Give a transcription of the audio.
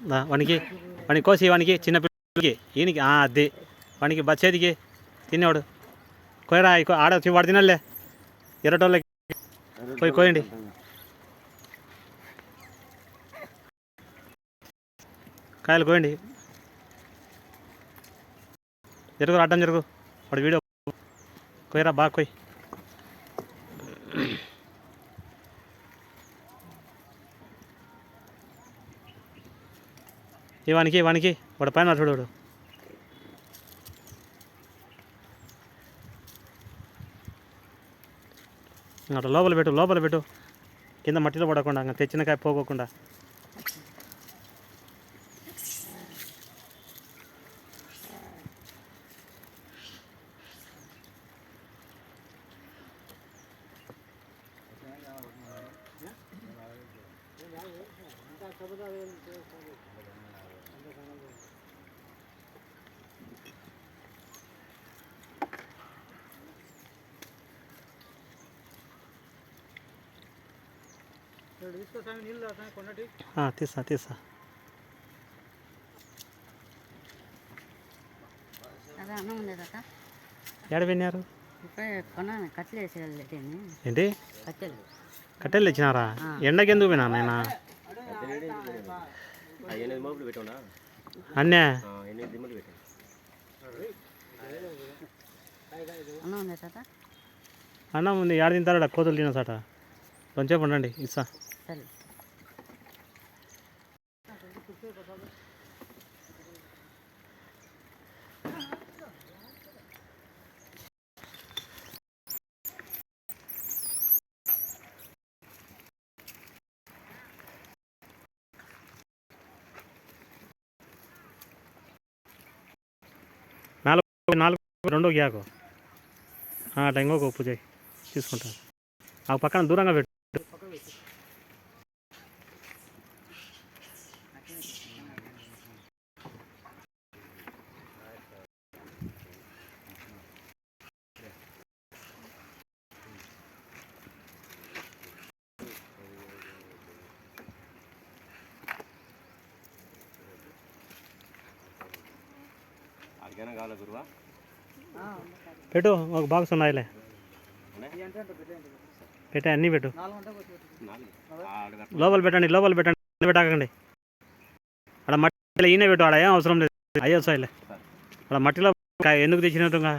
వానికి వానికి కోసి వానికి చిన్న పిల్లలకి ఈయనకి అది వానికి బచ్చేదికి తినేవాడు కోయరా ఆడ వాడు తినాలే ఎర్రటోళ్ళకి పోయి కోయండి కాయలు కోయండి జరుగు అడ్డం జరుగు వాడు వీడియో కోయరా బాగా కోయి వానికి వానికి వాడు పైన చూడు అట్లా లోపల పెట్టు కింద మట్టిలో పడకుండా ఇంకా తెచ్చిన కాయ పోకోకుండా తీసా ఎక్కడ విన్నారు ఏంటి కట్టెలు తెచ్చినారా ఎండకి ఎందుకు పోయినా నాయన అన్నే అన్నం ఉంది ఏడ తింటారా కోతులు తినసాట కొంచెం ఉండండి ఇస్తా నాలుగు రెండో గ్యాకు అట్లా ఇంకొక ఉప్పు చేయి తీసుకుంటాను ఆ పక్కన దూరంగా పెట్టు పెట్టు ఒక బాక్స్ ఉన్నాయిలే పెట్టే అన్నీ పెట్టు లోపల పెట్టండి పెట్టకండి అక్కడ మట్టిలో ఈయన పెట్టు ఆడ ఏం అవసరం లేదు అయ్యో సాయిలే అక్కడ మట్టిలో ఎందుకు తెచ్చినట్టుగా